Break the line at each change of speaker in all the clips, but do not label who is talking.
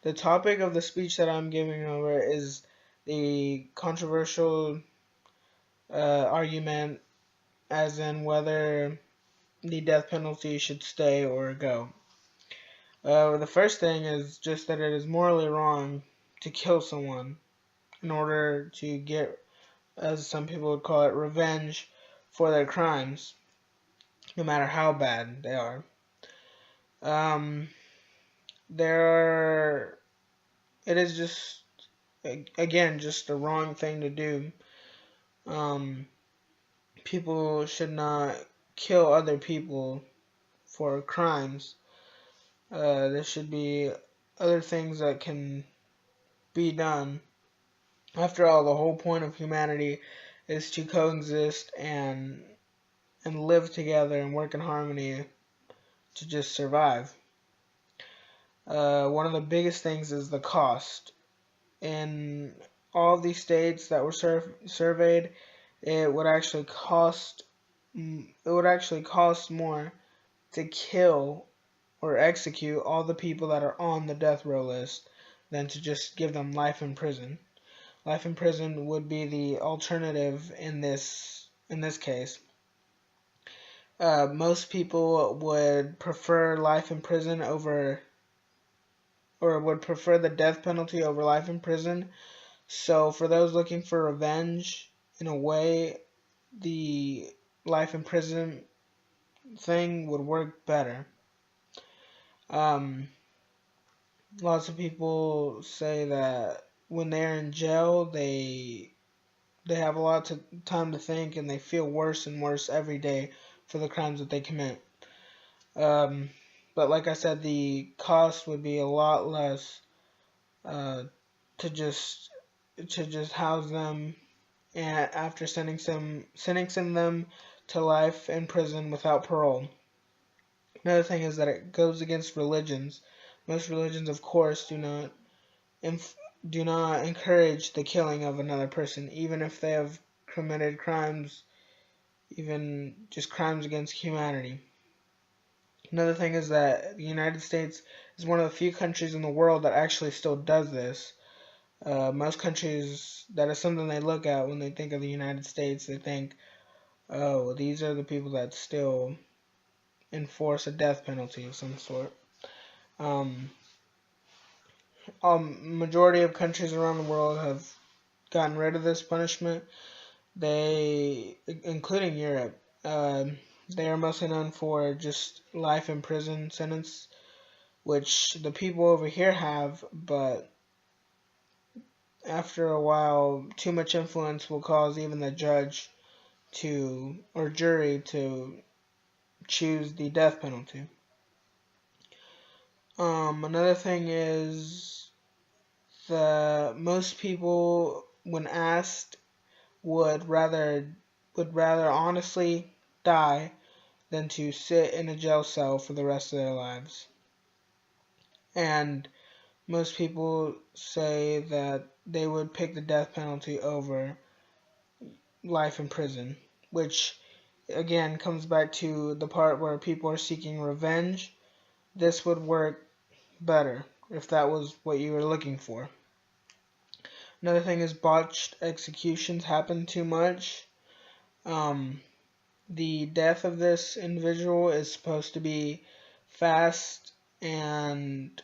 The topic of the speech that I'm giving over is the controversial argument, as in whether the death penalty should stay or go. The first thing is just that it is morally wrong to kill someone in order to get, as some people would call it, revenge for their crimes, no matter how bad they are. Um, there are, it is just, again, just the wrong thing to do. Um, People should not kill other people for crimes. There should be other things that can be done. After all, the whole point of humanity is to coexist and live together and work in harmony to just survive. One of the biggest things is the cost. In all of these states that were surveyed, it would actually cost more to kill or execute all the people that are on the death row list than to just give them life in prison. Life in prison would be the alternative in this case. Most people would prefer life in prison over, or would prefer the death penalty over life in prison. So for those looking for revenge, in a way, the life in prison thing would work better. Um, Lots of people say that when they're in jail, they have a lot of time to think, and they feel worse and worse every day for the crimes that they commit. Um, but like I said, the cost would be a lot less uh, to just house them, and after sentencing them to life in prison without parole. Another thing is that it goes against religions. Most religions, of course, do not encourage the killing of another person, even if they have committed crimes, even just crimes against humanity. Another thing is that the United States is one of the few countries in the world that actually still does this. Most countries, that is something they look at when they think of the United States. They think, oh, these are the people that still enforce a death penalty of some sort. Um, Majority of countries around the world have gotten rid of this punishment. They, including Europe, they are mostly known for just life in prison sentence, which the people over here have, but after a while, too much influence will cause even the judge or jury to choose the death penalty. Another thing is that most people, when asked, would rather honestly die than to sit in a jail cell for the rest of their lives. And most people say that they would pick the death penalty over life in prison, which again comes back to the part where people are seeking revenge. This would work better if that was what you were looking for. Another thing is botched executions happen too much. The death of this individual is supposed to be fast, and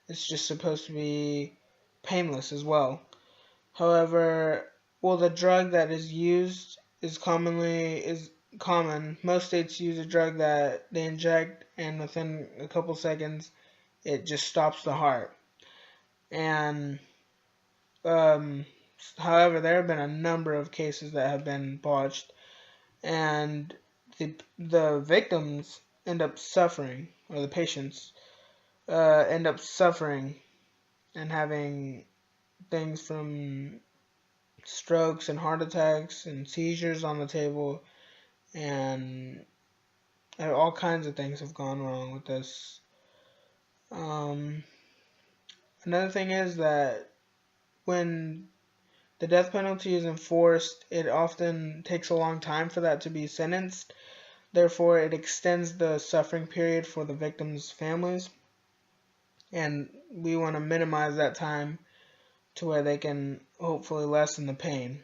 it's just supposed to be painless as well. However, the drug that is used is common. Most states use a drug that they inject, and within a couple seconds, it just stops the heart. And however, there have been a number of cases that have been botched, and the victims end up suffering, or the patients end up suffering and having things from strokes and heart attacks and seizures on the table, and all kinds of things have gone wrong with this. Another thing is that when the death penalty is enforced, it often takes a long time for that to be sentenced. Therefore, it extends the suffering period for the victims' families. and we want to minimize that time to where they can hopefully lessen the pain.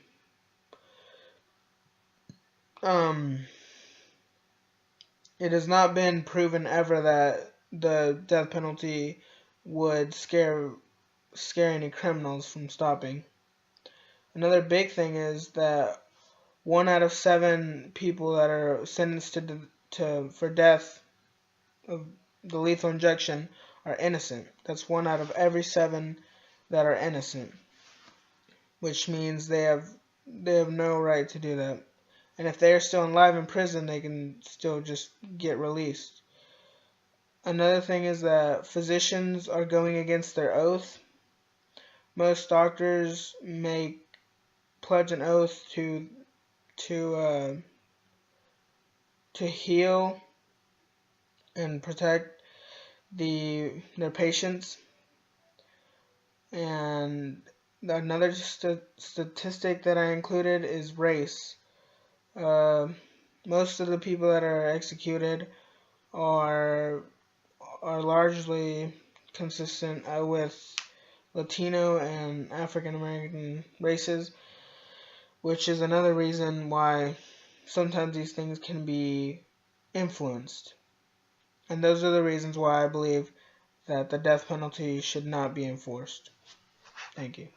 It has not been proven ever that the death penalty would scare any criminals from stopping. Another big thing is that 1 out of 7 people that are sentenced for death of the lethal injection are innocent. That's 1 out of every 7 that are innocent, which means they have no right to do that. And if they're still alive in prison, they can still just get released. Another thing is that physicians are going against their oath. Most doctors pledge an oath to heal and protect their patients. And another statistic that I included is race. Most of the people that are executed are largely consistent with Latino and African American races, which is another reason why sometimes these things can be influenced. And those are the reasons why I believe that the death penalty should not be enforced. Thank you.